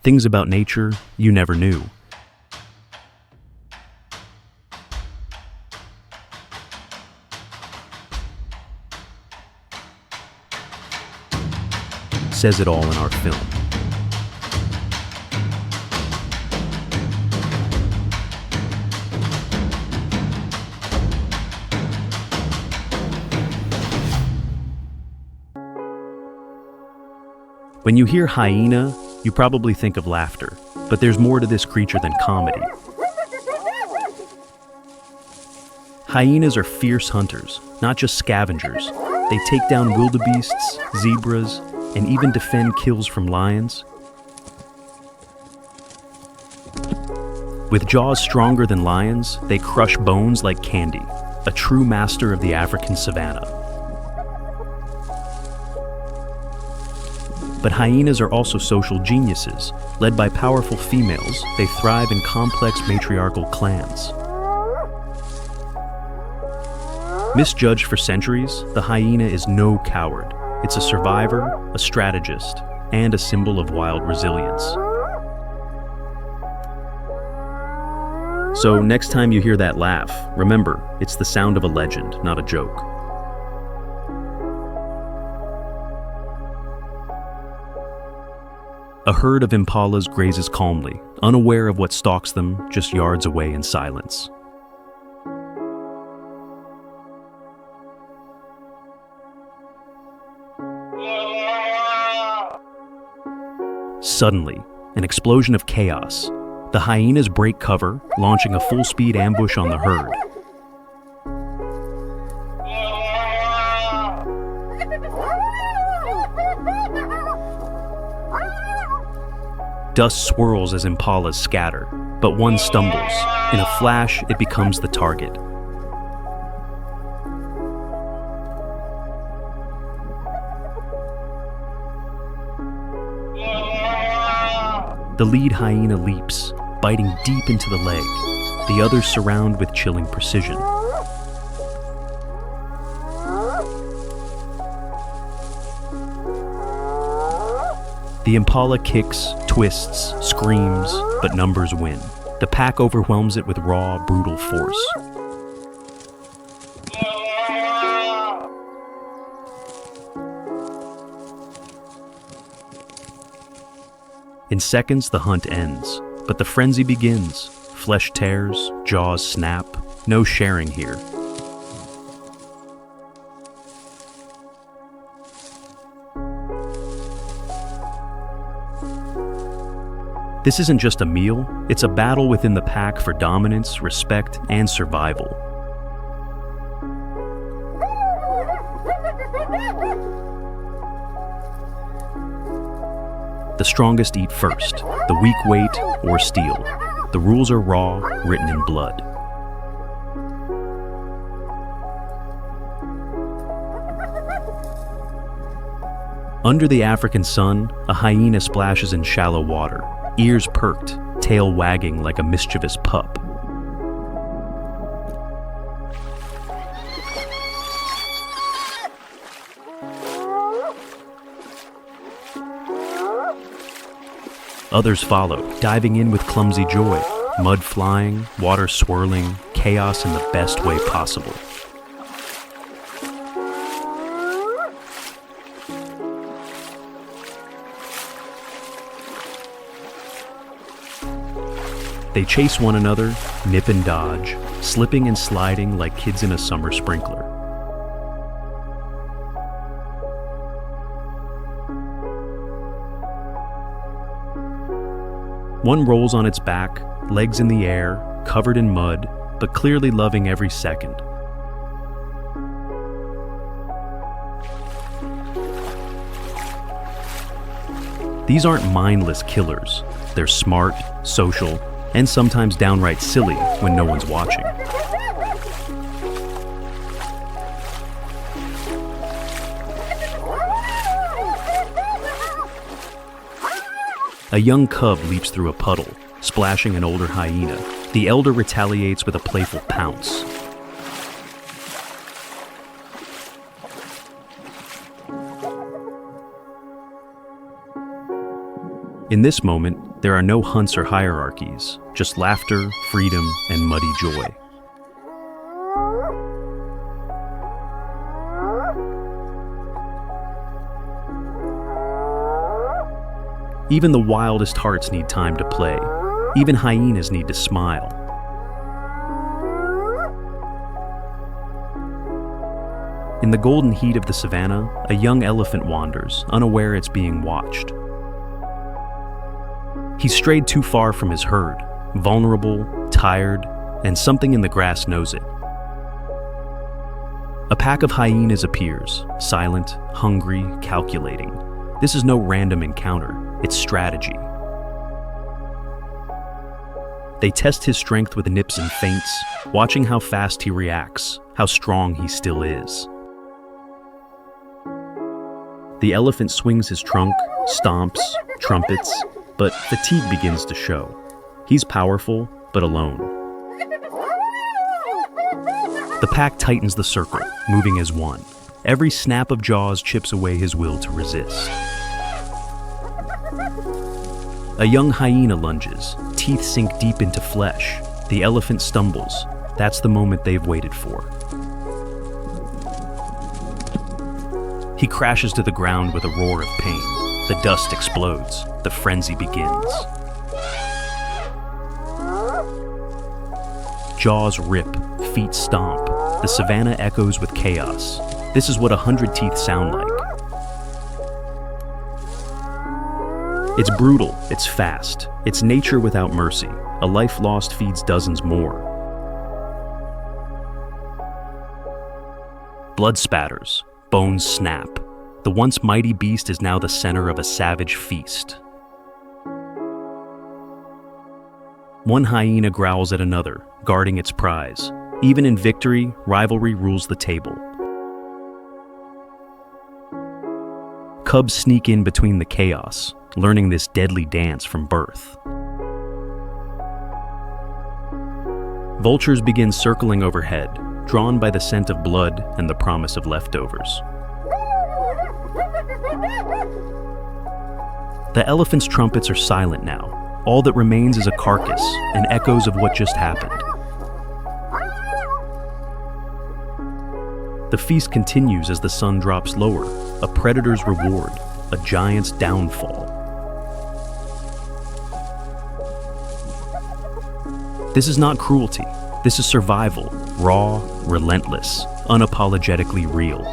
Things about nature you never knew. Says it all in our film. When you hear hyena, you probably think of laughter, but there's more to this creature than comedy. Hyenas are fierce hunters, not just scavengers. They take down wildebeests, zebras, and even defend kills from lions. With jaws stronger than lions, they crush bones like candy, a true master of the African savanna. But hyenas are also social geniuses. Led by powerful females, they thrive in complex matriarchal clans. Misjudged for centuries, the hyena is no coward. It's a survivor, a strategist, and a symbol of wild resilience. So next time you hear that laugh, remember, it's the sound of a legend, not a joke. A herd of impalas grazes calmly, unaware of what stalks them just yards away in silence. Suddenly, an explosion of chaos. The hyenas break cover, launching a full-speed ambush on the herd. Dust swirls as impalas scatter, but one stumbles. In a flash, it becomes the target. The lead hyena leaps, biting deep into the leg. The others surround with chilling precision. The impala kicks, twists, screams, but numbers win. The pack overwhelms it with raw, brutal force. In seconds, the hunt ends, but the frenzy begins. Flesh tears, jaws snap, no sharing here. This isn't just a meal, it's a battle within the pack for dominance, respect, and survival. The strongest eat first, the weak wait or steal. The rules are raw, written in blood. Under the African sun, a hyena splashes in shallow water, ears perked, tail wagging like a mischievous pup. Others follow, diving in with clumsy joy, mud flying, water swirling, chaos in the best way possible. They chase one another, nip and dodge, slipping and sliding like kids in a summer sprinkler. One rolls on its back, legs in the air, covered in mud, but clearly loving every second. These aren't mindless killers. They're smart, social, and sometimes downright silly when no one's watching. A young cub leaps through a puddle, splashing an older hyena. The elder retaliates with a playful pounce. In this moment, there are no hunts or hierarchies, just laughter, freedom, and muddy joy. Even the wildest hearts need time to play. Even hyenas need to smile. In the golden heat of the savannah, a young elephant wanders, unaware it's being watched. He's strayed too far from his herd, vulnerable, tired, and something in the grass knows it. A pack of hyenas appears, silent, hungry, calculating. This is no random encounter, it's strategy. They test his strength with nips and feints, watching how fast he reacts, how strong he still is. The elephant swings his trunk, stomps, trumpets, but fatigue begins to show. He's powerful, but alone. The pack tightens the circle, moving as one. Every snap of jaws chips away his will to resist. A young hyena lunges, teeth sink deep into flesh. The elephant stumbles. That's the moment they've waited for. He crashes to the ground with a roar of pain. The dust explodes. The frenzy begins. Jaws rip, feet stomp. The savannah echoes with chaos. This is what 100 teeth sound like. It's brutal, it's fast, it's nature without mercy. A life lost feeds dozens more. Blood spatters, bones snap. The once mighty beast is now the center of a savage feast. One hyena growls at another, guarding its prize. Even in victory, rivalry rules the table. Cubs sneak in between the chaos, learning this deadly dance from birth. Vultures begin circling overhead, drawn by the scent of blood and the promise of leftovers. The elephant's trumpets are silent now. All that remains is a carcass and echoes of what just happened. The feast continues as the sun drops lower, a predator's reward, a giant's downfall. This is not cruelty. This is survival, raw, relentless, unapologetically real.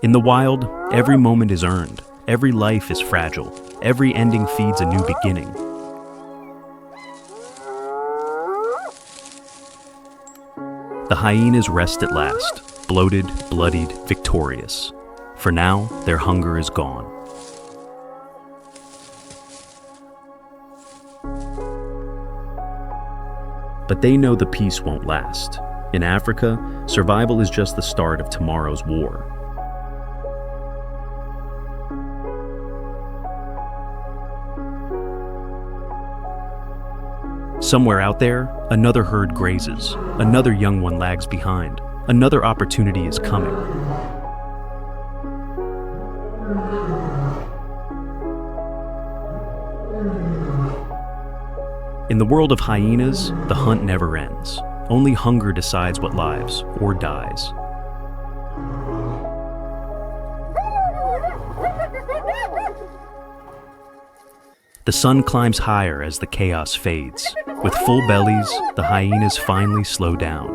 In the wild, every moment is earned, every life is fragile, every ending feeds a new beginning. The hyenas rest at last, bloated, bloodied, victorious. For now, their hunger is gone. But they know the peace won't last. In Africa, survival is just the start of tomorrow's war. Somewhere out there, another herd grazes, another young one lags behind, another opportunity is coming. In the world of hyenas, the hunt never ends. Only hunger decides what lives or dies. The sun climbs higher as the chaos fades. With full bellies, the hyenas finally slow down.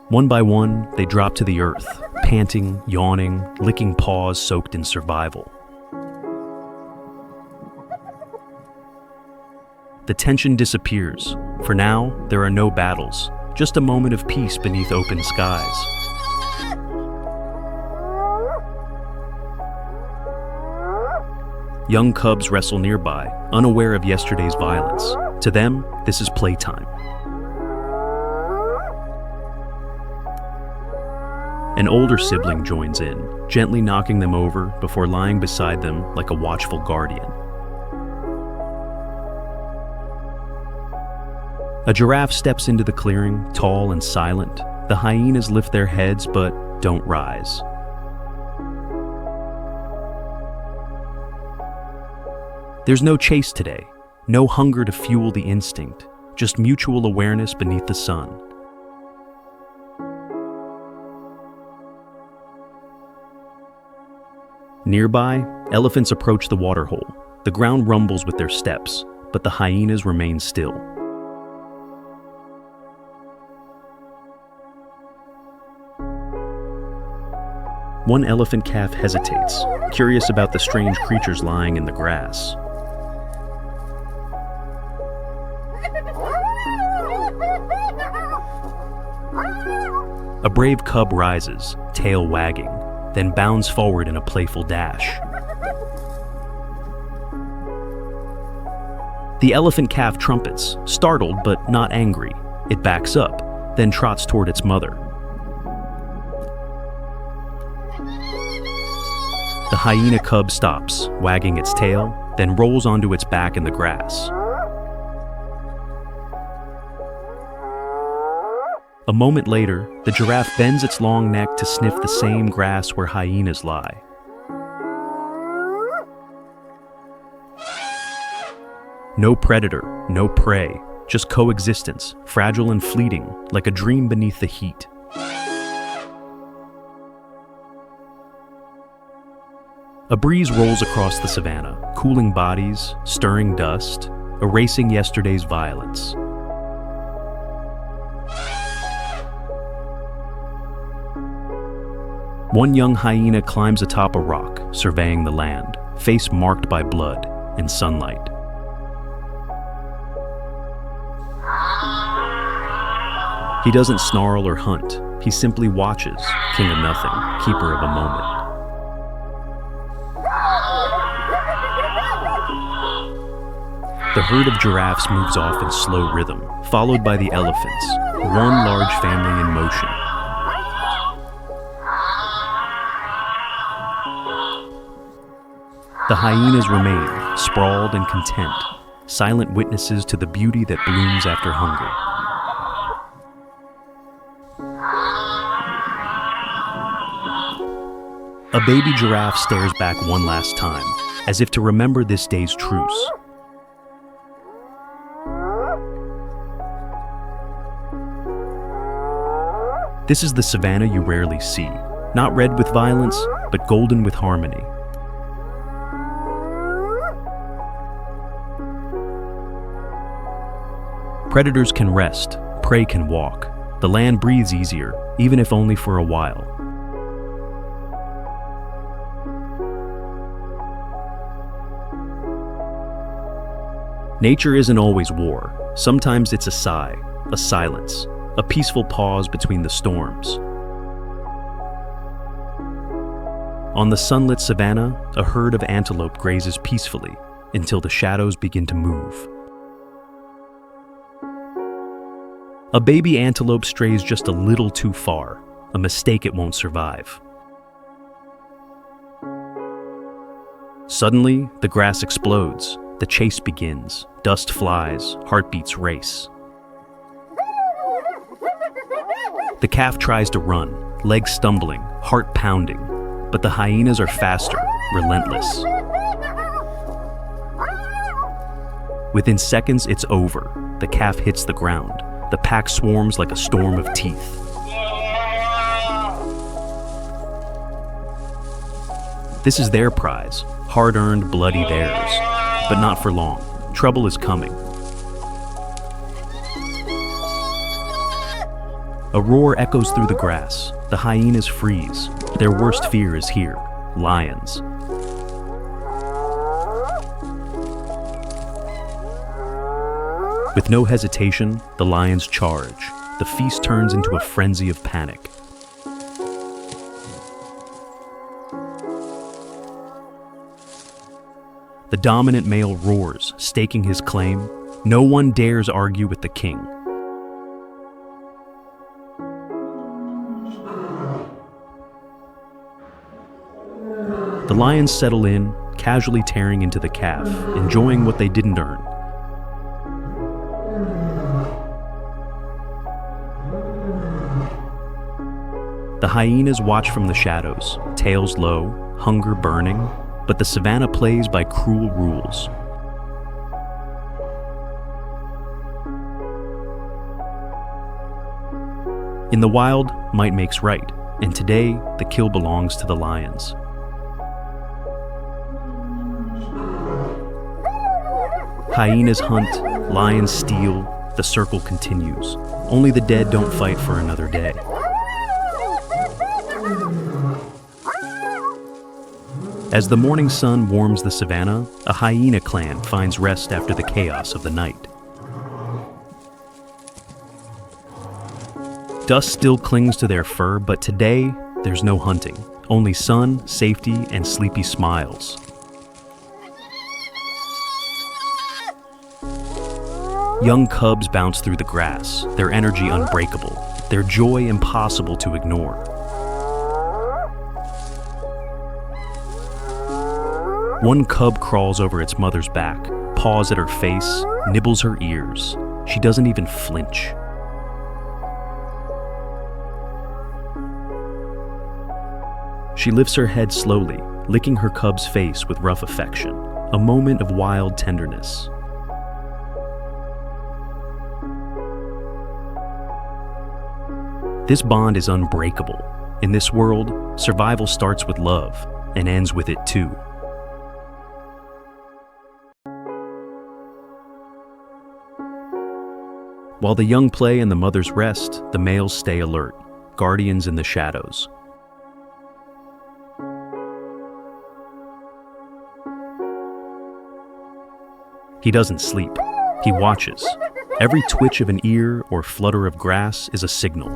One by one, they drop to the earth, panting, yawning, licking paws soaked in survival. The tension disappears. For now, there are no battles, just a moment of peace beneath open skies. Young cubs wrestle nearby, unaware of yesterday's violence. To them, this is playtime. An older sibling joins in, gently knocking them over before lying beside them like a watchful guardian. A giraffe steps into the clearing, tall and silent. The hyenas lift their heads but don't rise. There's no chase today, no hunger to fuel the instinct, just mutual awareness beneath the sun. Nearby, elephants approach the waterhole. The ground rumbles with their steps, but the hyenas remain still. One elephant calf hesitates, curious about the strange creatures lying in the grass. A brave cub rises, tail wagging, then bounds forward in a playful dash. The elephant calf trumpets, startled but not angry. It backs up, then trots toward its mother. The hyena cub stops, wagging its tail, then rolls onto its back in the grass. A moment later, the giraffe bends its long neck to sniff the same grass where hyenas lie. No predator, no prey, just coexistence, fragile and fleeting, like a dream beneath the heat. A breeze rolls across the savannah, cooling bodies, stirring dust, erasing yesterday's violence. One young hyena climbs atop a rock, surveying the land, face marked by blood and sunlight. He doesn't snarl or hunt. He simply watches, king of nothing, keeper of a moment. The herd of giraffes moves off in slow rhythm, followed by the elephants, one large family in motion. The hyenas remain, sprawled and content, silent witnesses to the beauty that blooms after hunger. A baby giraffe stares back one last time, as if to remember this day's truce. This is the savannah you rarely see, not red with violence, but golden with harmony. Predators can rest, prey can walk. The land breathes easier, even if only for a while. Nature isn't always war. Sometimes it's a sigh, a silence, a peaceful pause between the storms. On the sunlit savannah, a herd of antelope grazes peacefully until the shadows begin to move. A baby antelope strays just a little too far, a mistake it won't survive. Suddenly, the grass explodes, the chase begins, dust flies, heartbeats race. The calf tries to run, legs stumbling, heart pounding, but the hyenas are faster, relentless. Within seconds, it's over. The calf hits the ground. The pack swarms like a storm of teeth. This is their prize, hard-earned, bloody theirs. But not for long. Trouble is coming. A roar echoes through the grass. The hyenas freeze. Their worst fear is here, lions. With no hesitation, the lions charge. The feast turns into a frenzy of panic. The dominant male roars, staking his claim. No one dares argue with the king. The lions settle in, casually tearing into the calf, enjoying what they didn't earn. The hyenas watch from the shadows, tails low, hunger burning, but the savanna plays by cruel rules. In the wild, might makes right, and today, the kill belongs to the lions. Hyenas hunt, lions steal, the circle continues. Only the dead don't fight for another day. As the morning sun warms the savanna, a hyena clan finds rest after the chaos of the night. Dust still clings to their fur, but today, there's no hunting. Only sun, safety, and sleepy smiles. Young cubs bounce through the grass, their energy unbreakable, their joy impossible to ignore. One cub crawls over its mother's back, paws at her face, nibbles her ears. She doesn't even flinch. She lifts her head slowly, licking her cub's face with rough affection, a moment of wild tenderness. This bond is unbreakable. In this world, survival starts with love and ends with it too. While the young play and the mothers rest, the males stay alert, guardians in the shadows. He doesn't sleep. He watches. Every twitch of an ear or flutter of grass is a signal.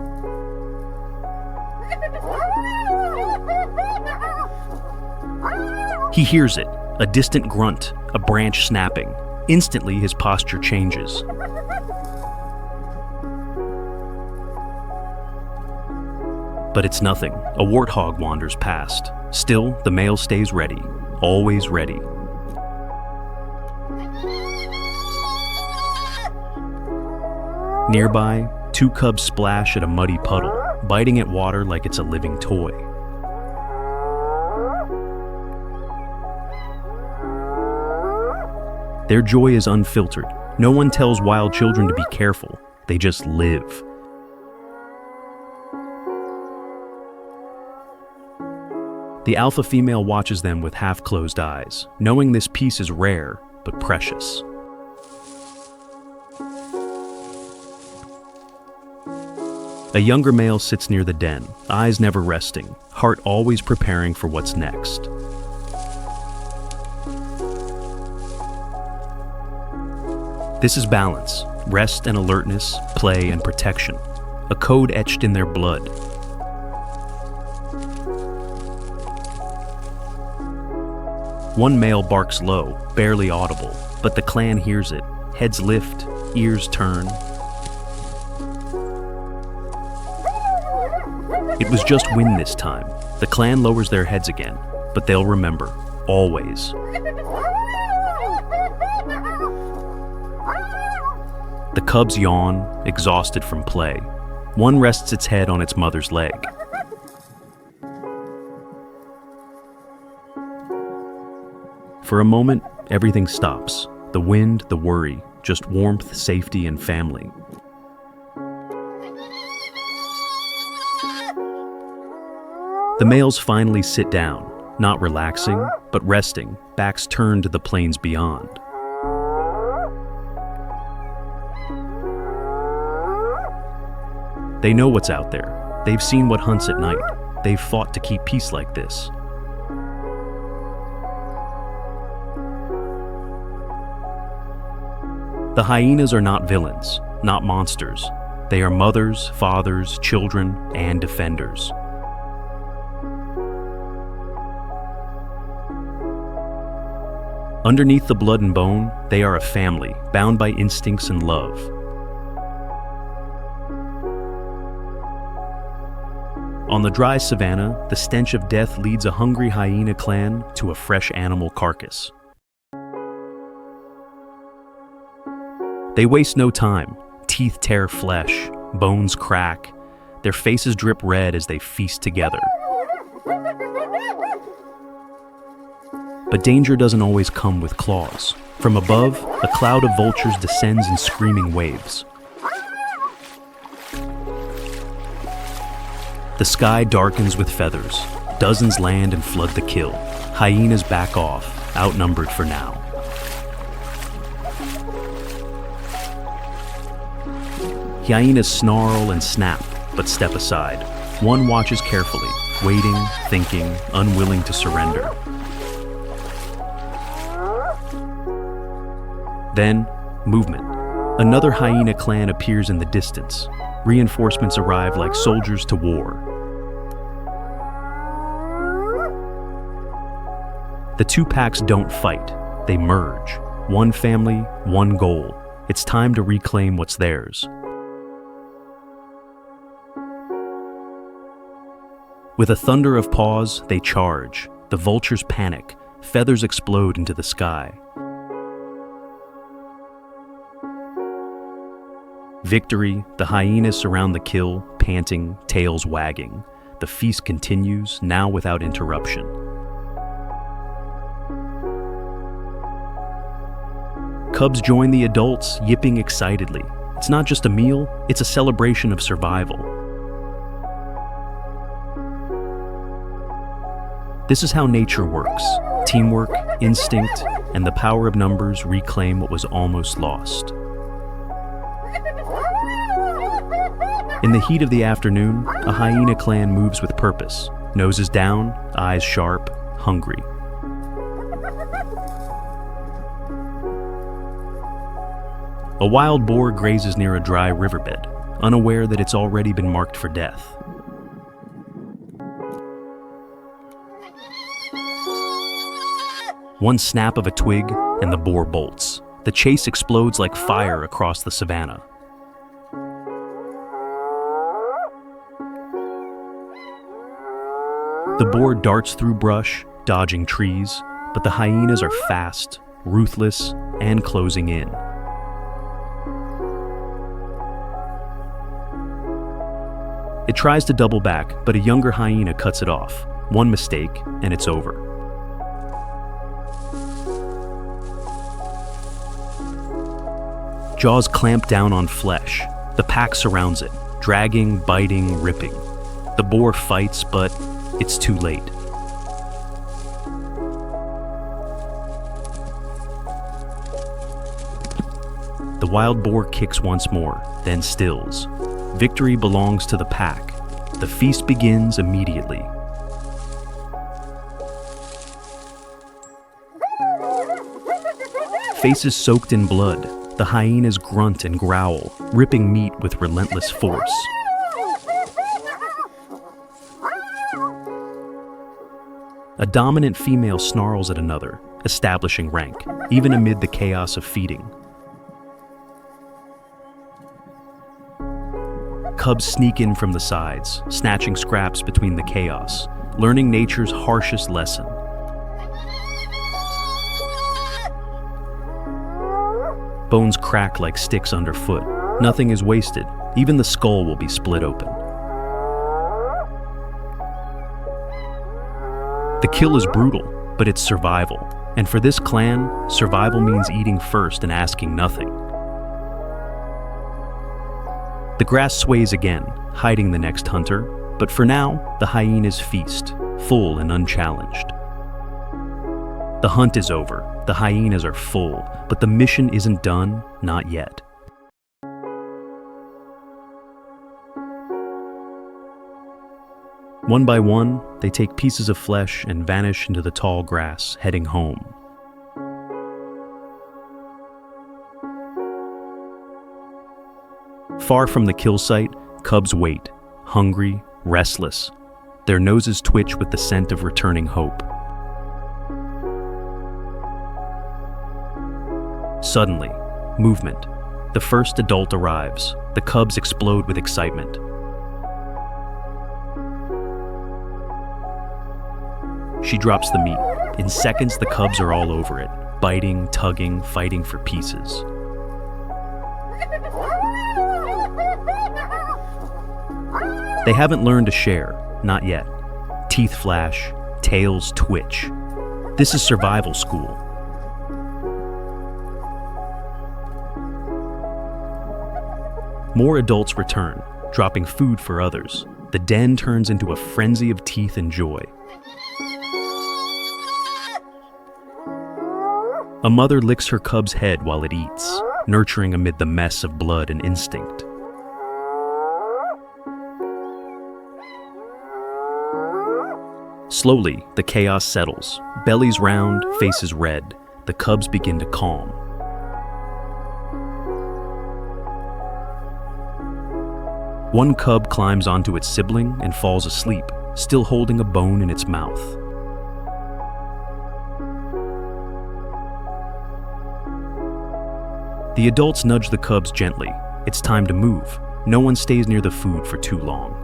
He hears it, a distant grunt, a branch snapping. Instantly, his posture changes. But it's nothing. A warthog wanders past. Still, the male stays ready, always ready. Nearby, two cubs splash at a muddy puddle, biting at water like it's a living toy. Their joy is unfiltered. No one tells wild children to be careful. They just live. The alpha female watches them with half-closed eyes, knowing this piece is rare, but precious. A younger male sits near the den, eyes never resting, heart always preparing for what's next. This is balance, rest and alertness, play and protection, a code etched in their blood. One male barks low, barely audible, but the clan hears it. Heads lift, ears turn. It was just wind this time. The clan lowers their heads again, but they'll remember, always. The cubs yawn, exhausted from play. One rests its head on its mother's leg. For a moment, everything stops. The wind, the worry, just warmth, safety, and family. The males finally sit down, not relaxing, but resting, backs turned to the plains beyond. They know what's out there. They've seen what hunts at night. They've fought to keep peace like this. The hyenas are not villains, not monsters. They are mothers, fathers, children, and defenders. Underneath the blood and bone, they are a family, bound by instincts and love. On the dry savanna, the stench of death leads a hungry hyena clan to a fresh animal carcass. They waste no time. Teeth tear flesh, bones crack. Their faces drip red as they feast together. But danger doesn't always come with claws. From above, a cloud of vultures descends in screaming waves. The sky darkens with feathers. Dozens land and flood the kill. Hyenas back off, outnumbered for now. Hyenas snarl and snap, but step aside. One watches carefully, waiting, thinking, unwilling to surrender. Then, movement. Another hyena clan appears in the distance. Reinforcements arrive like soldiers to war. The two packs don't fight, they merge. One family, one goal. It's time to reclaim what's theirs. With a thunder of paws, they charge. The vultures panic. Feathers explode into the sky. Victory, the hyenas surround the kill, panting, tails wagging. The feast continues, now without interruption. Cubs join the adults, yipping excitedly. It's not just a meal, it's a celebration of survival. This is how nature works. Teamwork, instinct, and the power of numbers reclaim what was almost lost. In the heat of the afternoon, a hyena clan moves with purpose. Noses down, eyes sharp, hungry. A wild boar grazes near a dry riverbed, unaware that it's already been marked for death. One snap of a twig, and the boar bolts. The chase explodes like fire across the savanna. The boar darts through brush, dodging trees, but the hyenas are fast, ruthless, and closing in. It tries to double back, but a younger hyena cuts it off. One mistake, and it's over. Jaws clamp down on flesh. The pack surrounds it, dragging, biting, ripping. The boar fights, but it's too late. The wild boar kicks once more, then stills. Victory belongs to the pack. The feast begins immediately. Faces soaked in blood, the hyenas grunt and growl, ripping meat with relentless force. A dominant female snarls at another, establishing rank, even amid the chaos of feeding. Cubs sneak in from the sides, snatching scraps between the chaos, learning nature's harshest lesson. Bones crack like sticks underfoot. Nothing is wasted. Even the skull will be split open. The kill is brutal, but it's survival. And for this clan, survival means eating first and asking nothing. The grass sways again, hiding the next hunter, but for now, the hyenas feast, full and unchallenged. The hunt is over, the hyenas are full, but the mission isn't done, not yet. One by one, they take pieces of flesh and vanish into the tall grass, heading home. Far from the kill site, cubs wait, hungry, restless. Their noses twitch with the scent of returning hope. Suddenly, movement. The first adult arrives. The cubs explode with excitement. She drops the meat. In seconds, the cubs are all over it, biting, tugging, fighting for pieces. They haven't learned to share, not yet. Teeth flash, tails twitch. This is survival school. More adults return, dropping food for others. The den turns into a frenzy of teeth and joy. A mother licks her cub's head while it eats, nurturing amid the mess of blood and instinct. Slowly, the chaos settles. Bellies round, faces red. The cubs begin to calm. One cub climbs onto its sibling and falls asleep, still holding a bone in its mouth. The adults nudge the cubs gently. It's time to move. No one stays near the food for too long.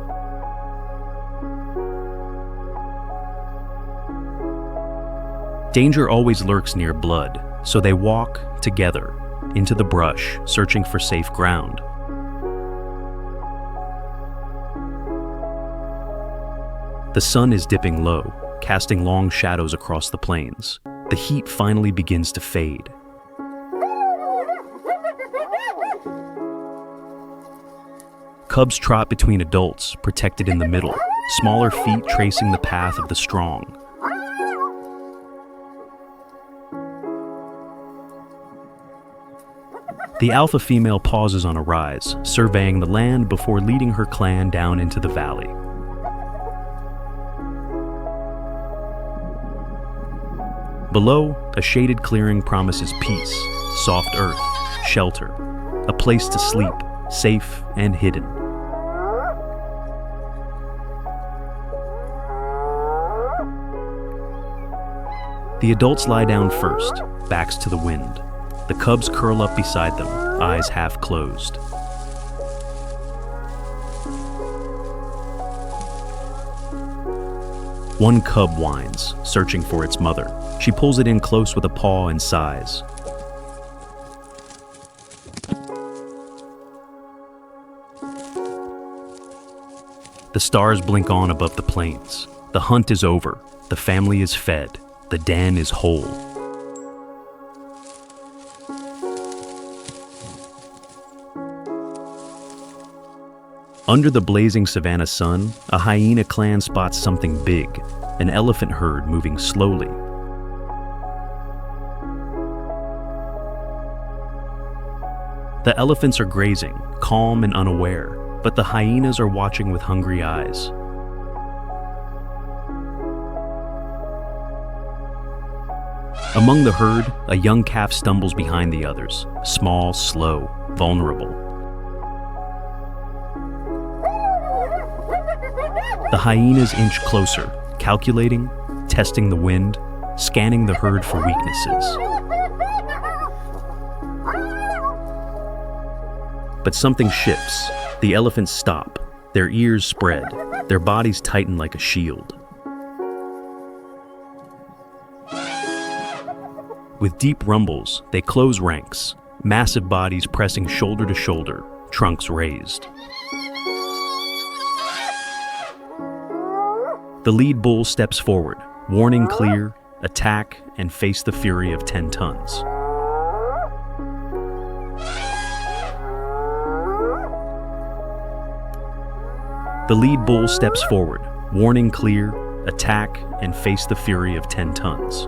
Danger always lurks near blood, so they walk together into the brush, searching for safe ground. The sun is dipping low, casting long shadows across the plains. The heat finally begins to fade. Cubs trot between adults, protected in the middle, smaller feet tracing the path of the strong. The alpha female pauses on a rise, surveying the land before leading her clan down into the valley. Below, a shaded clearing promises peace, soft earth, shelter, a place to sleep, safe and hidden. The adults lie down first, backs to the wind. The cubs curl up beside them, eyes half closed. One cub whines, searching for its mother. She pulls it in close with a paw and sighs. The stars blink on above the plains. The hunt is over. The family is fed. The den is whole. Under the blazing savanna sun, a hyena clan spots something big, an elephant herd moving slowly. The elephants are grazing, calm and unaware, but the hyenas are watching with hungry eyes. Among the herd, a young calf stumbles behind the others, small, slow, vulnerable. The hyenas inch closer, calculating, testing the wind, scanning the herd for weaknesses. But something shifts. The elephants stop, their ears spread, their bodies tighten like a shield. With deep rumbles, they close ranks, massive bodies pressing shoulder to shoulder, trunks raised. The lead bull steps forward, warning clear, attack, and face the fury of 10 tons. The lead bull steps forward, warning clear, attack, and face the fury of 10 tons.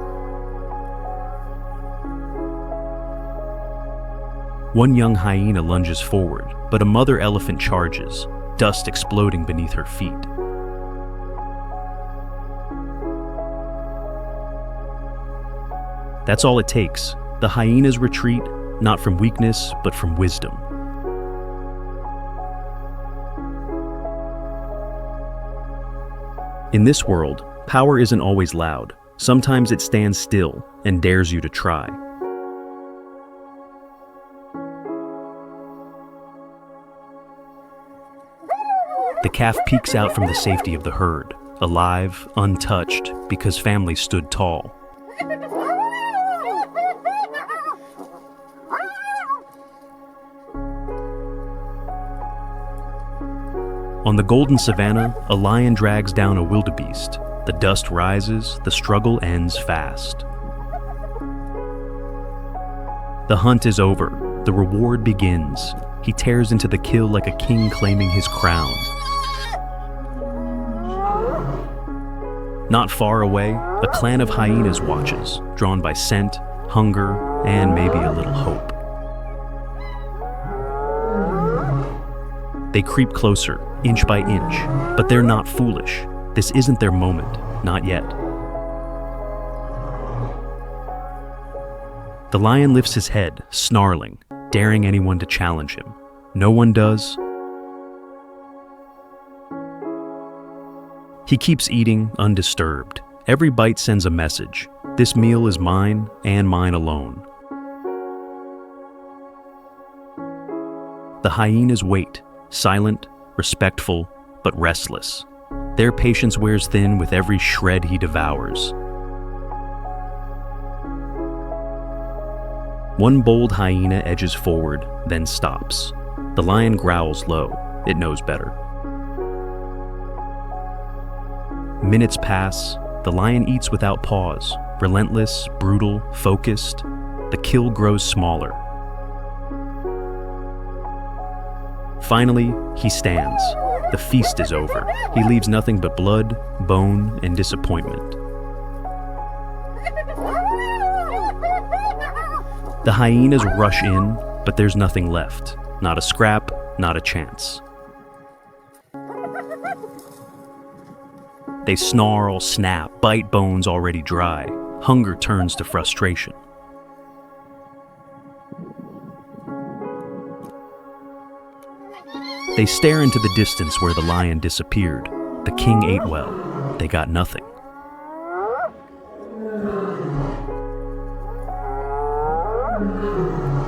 One young hyena lunges forward, but a mother elephant charges, dust exploding beneath her feet. That's all it takes. The hyenas retreat, not from weakness, but from wisdom. In this world, power isn't always loud. Sometimes it stands still and dares you to try. The calf peeks out from the safety of the herd, alive, untouched, because family stood tall. On the golden savanna, a lion drags down a wildebeest. The dust rises, the struggle ends fast. The hunt is over, the reward begins. He tears into the kill like a king claiming his crown. Not far away, a clan of hyenas watches, drawn by scent, hunger, and maybe a little hope. They creep closer, inch by inch, but they're not foolish. This isn't their moment, not yet. The lion lifts his head, snarling, daring anyone to challenge him. No one does. He keeps eating, undisturbed. Every bite sends a message. This meal is mine, and mine alone. The hyenas wait, silent, respectful, but restless. Their patience wears thin with every shred he devours. One bold hyena edges forward, then stops. The lion growls low. It knows better. Minutes pass. The lion eats without pause, relentless, brutal, focused. The kill grows smaller. Finally, he stands. The feast is over. He leaves nothing but blood, bone, and disappointment. The hyenas rush in, but there's nothing left. Not a scrap, not a chance. They snarl, snap, bite bones already dry. Hunger turns to frustration. They stare into the distance where the lion disappeared. The king ate well. They got nothing.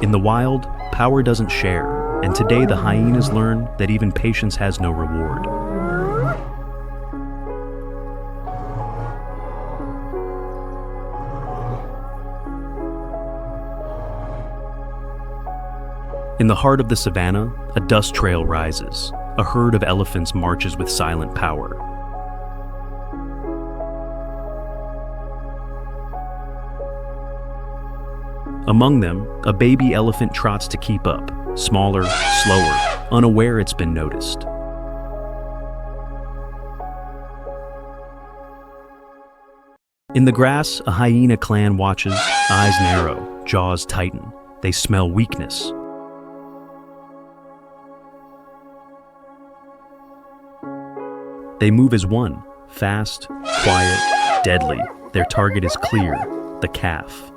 In the wild, power doesn't share, and today the hyenas learn that even patience has no reward. In the heart of the savanna, a dust trail rises. A herd of elephants marches with silent power. Among them, a baby elephant trots to keep up, smaller, slower, unaware it's been noticed. In the grass, a hyena clan watches, eyes narrow, jaws tighten. They smell weakness. They move as one, fast, quiet, deadly. Their target is clear, the calf.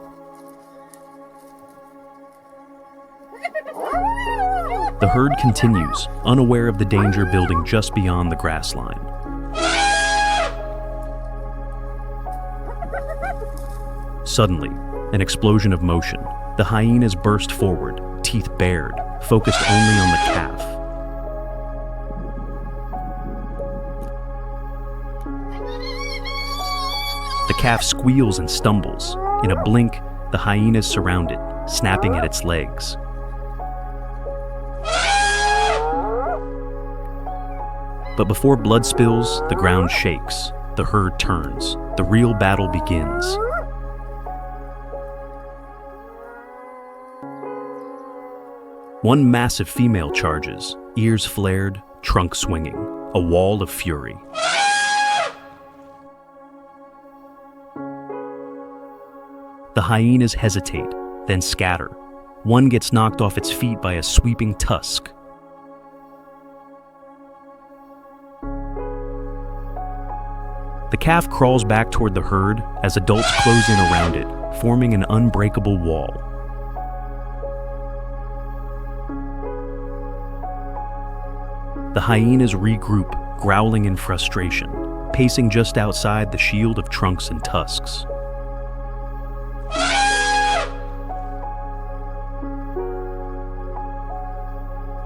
The herd continues, unaware of the danger building just beyond the grass line. Suddenly, an explosion of motion. The hyenas burst forward, teeth bared, focused only on the calf. The calf squeals and stumbles. In a blink, the hyenas surround it, snapping at its legs. But before blood spills, the ground shakes. The herd turns. The real battle begins. One massive female charges, ears flared, trunk swinging, a wall of fury. The hyenas hesitate, then scatter. One gets knocked off its feet by a sweeping tusk. The calf crawls back toward the herd as adults close in around it, forming an unbreakable wall. The hyenas regroup, growling in frustration, pacing just outside the shield of trunks and tusks.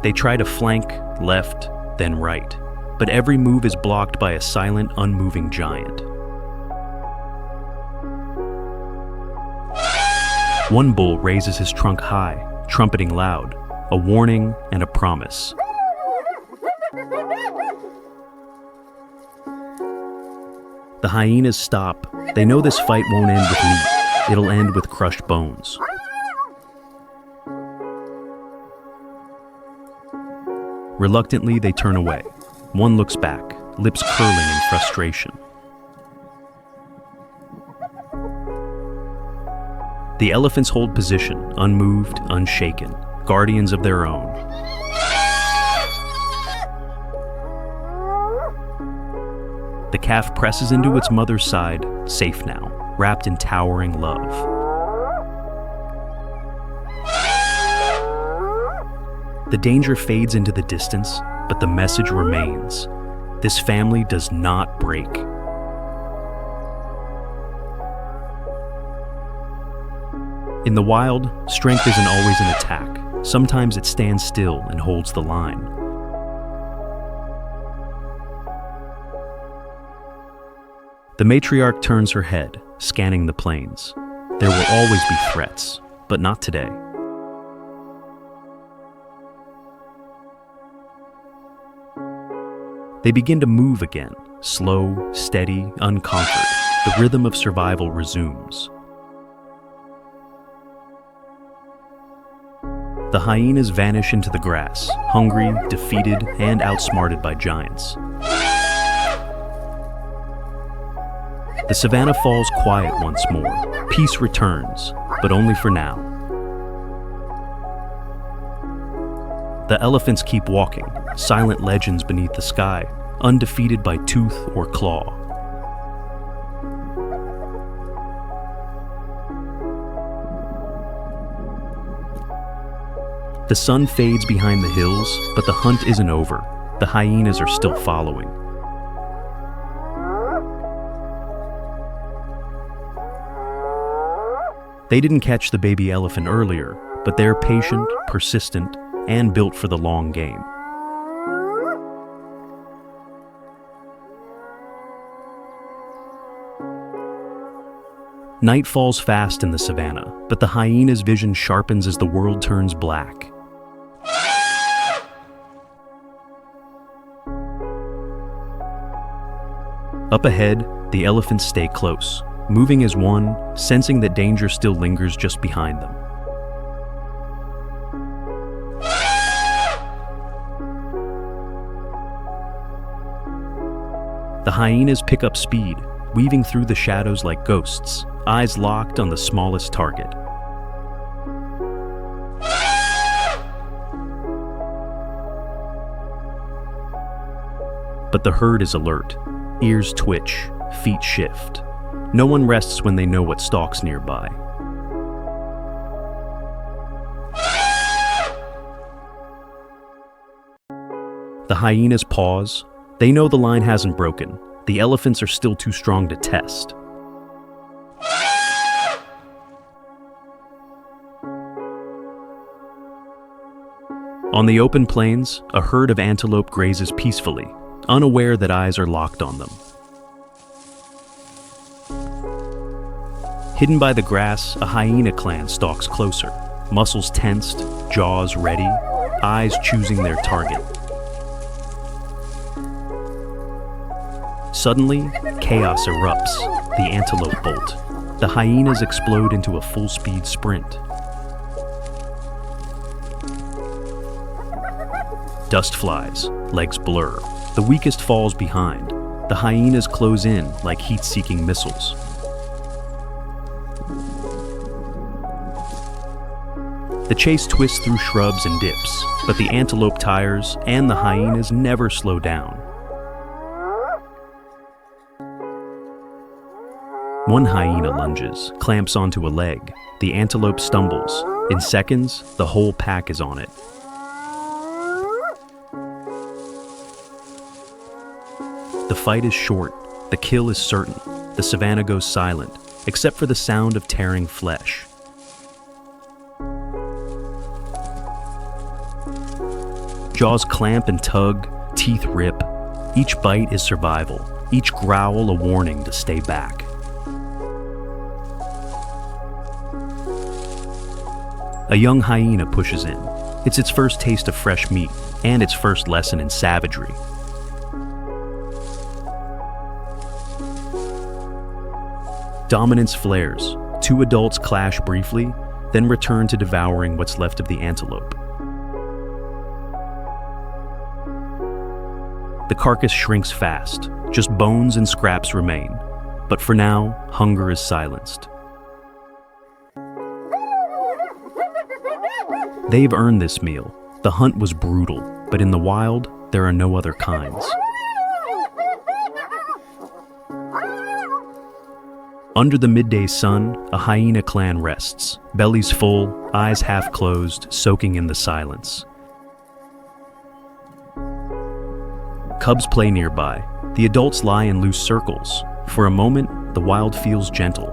They try to flank, left, then right, but every move is blocked by a silent, unmoving giant. One bull raises his trunk high, trumpeting loud, a warning and a promise. The hyenas stop. They know this fight won't end with meat. It'll end with crushed bones. Reluctantly, they turn away. One looks back, lips curling in frustration. The elephants hold position, unmoved, unshaken, guardians of their own. The calf presses into its mother's side, safe now, wrapped in towering love. The danger fades into the distance, but the message remains. This family does not break. In the wild, strength isn't always an attack. Sometimes it stands still and holds the line. The matriarch turns her head, scanning the plains. There will always be threats, but not today. They begin to move again, slow, steady, unconquered. The rhythm of survival resumes. The hyenas vanish into the grass, hungry, defeated, and outsmarted by giants. The savanna falls quiet once more. Peace returns, but only for now. The elephants keep walking, silent legends beneath the sky, undefeated by tooth or claw. The sun fades behind the hills, but the hunt isn't over. The hyenas are still following. They didn't catch the baby elephant earlier, but they're patient, persistent, and built for the long game. Night falls fast in the savannah, but the hyena's vision sharpens as the world turns black. Up ahead, the elephants stay close, moving as one, sensing that danger still lingers just behind them. The hyenas pick up speed, weaving through the shadows like ghosts, eyes locked on the smallest target. But the herd is alert. Ears twitch, feet shift. No one rests when they know what stalks nearby. The hyenas pause. They know the line hasn't broken. The elephants are still too strong to test. On the open plains, a herd of antelope grazes peacefully, unaware that eyes are locked on them. Hidden by the grass, a hyena clan stalks closer, muscles tensed, jaws ready, eyes choosing their target. Suddenly, chaos erupts, the antelope bolt. The hyenas explode into a full-speed sprint. Dust flies, legs blur. The weakest falls behind. The hyenas close in like heat-seeking missiles. The chase twists through shrubs and dips, but the antelope tires and the hyenas never slow down. One hyena lunges, clamps onto a leg. The antelope stumbles. In seconds, the whole pack is on it. The fight is short. The kill is certain. The savannah goes silent, except for the sound of tearing flesh. Jaws clamp and tug, teeth rip. Each bite is survival, each growl a warning to stay back. A young hyena pushes in. It's its first taste of fresh meat, and its first lesson in savagery. Dominance flares. Two adults clash briefly, then return to devouring what's left of the antelope. The carcass shrinks fast. Just bones and scraps remain. But for now, hunger is silenced. They've earned this meal. The hunt was brutal, but in the wild, there are no other kinds. Under the midday sun, a hyena clan rests, bellies full, eyes half closed, soaking in the silence. Cubs play nearby. The adults lie in loose circles. For a moment, the wild feels gentle.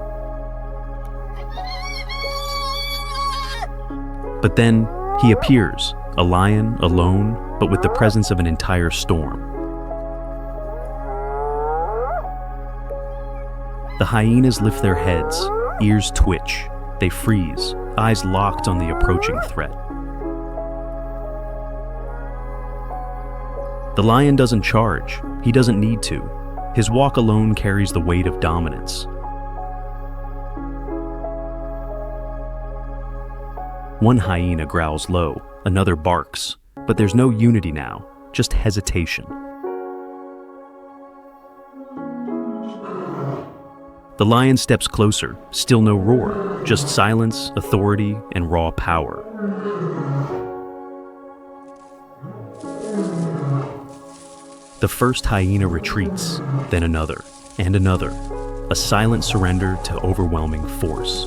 But then, he appears, a lion, alone, but with the presence of an entire storm. The hyenas lift their heads, ears twitch, they freeze, eyes locked on the approaching threat. The lion doesn't charge, he doesn't need to. His walk alone carries the weight of dominance. One hyena growls low, another barks, but there's no unity now, just hesitation. The lion steps closer, still no roar, just silence, authority, and raw power. The first hyena retreats, then another, and another, a silent surrender to overwhelming force.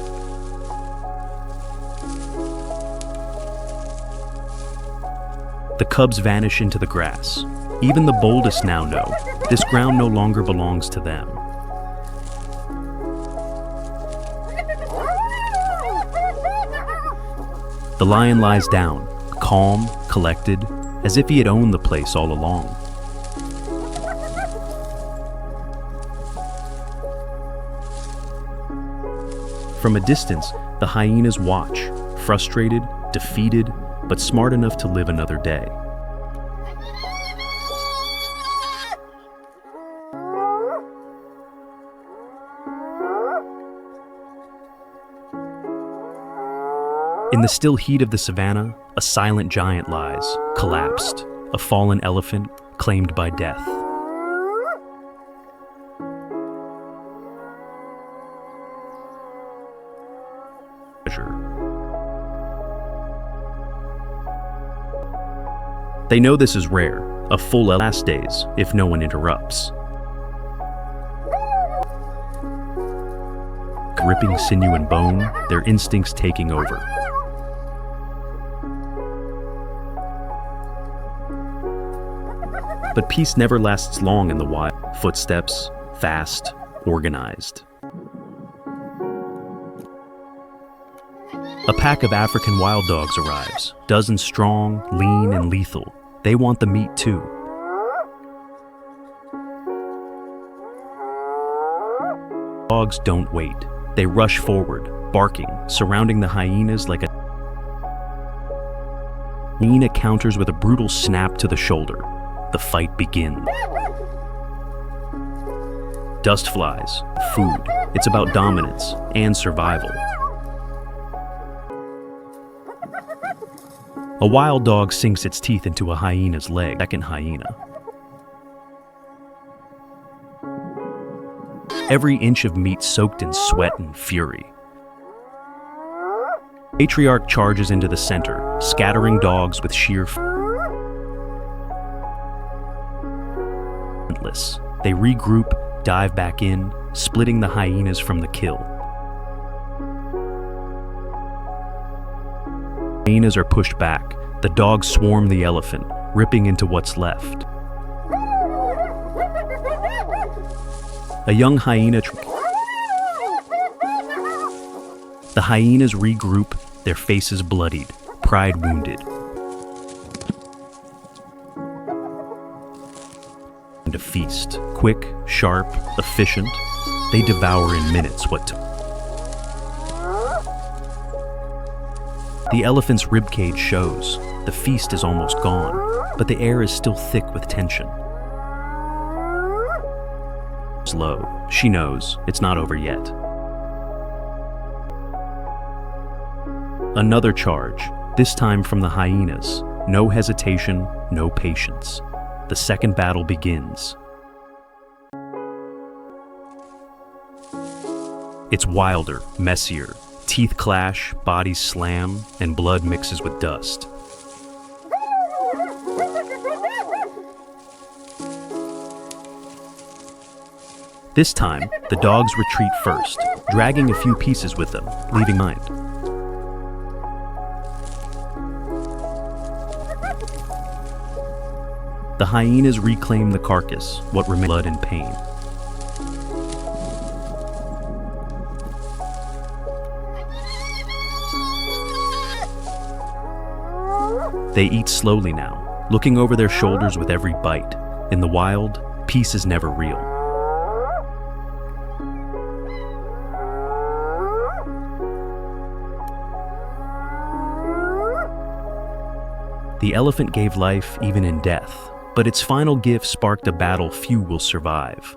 The cubs vanish into the grass. Even the boldest now know, this ground no longer belongs to them. The lion lies down, calm, collected, as if he had owned the place all along. From a distance, the hyenas watch, frustrated, defeated, but smart enough to live another day. In the still heat of the savannah, a silent giant lies, collapsed, a fallen elephant claimed by death. They know this is rare, a full last days, if no one interrupts. Gripping sinew and bone, their instincts taking over. But peace never lasts long in the wild. Footsteps, fast, organized. A pack of African wild dogs arrives, dozens strong, lean, and lethal. They want the meat too. Dogs don't wait. They rush forward, barking, surrounding the hyenas like a hyena counters with a brutal snap to the shoulder. The fight begins. Dust flies, food. It's about dominance and survival. A wild dog sinks its teeth into a hyena's leg. Second hyena. Every inch of meat soaked in sweat and fury. Patriarch charges into the center, scattering dogs with sheer endless. They regroup, dive back in, splitting the hyenas from the kill. Hyenas are pushed back. The dogs swarm the elephant, ripping into what's left. A young hyena. The hyenas regroup, their faces bloodied, pride wounded. And a feast, quick, sharp, efficient. They devour in minutes what to. The elephant's ribcage shows. The feast is almost gone, but the air is still thick with tension. Slow, she knows it's not over yet. Another charge, this time from the hyenas. No hesitation, no patience. The second battle begins. It's wilder, messier. Teeth clash, bodies slam, and blood mixes with dust. This time, the dogs retreat first, dragging a few pieces with them, leaving behind. The hyenas reclaim the carcass, what remains blood and pain. They eat slowly now, looking over their shoulders with every bite. In the wild, peace is never real. The elephant gave life even in death, but its final gift sparked a battle few will survive.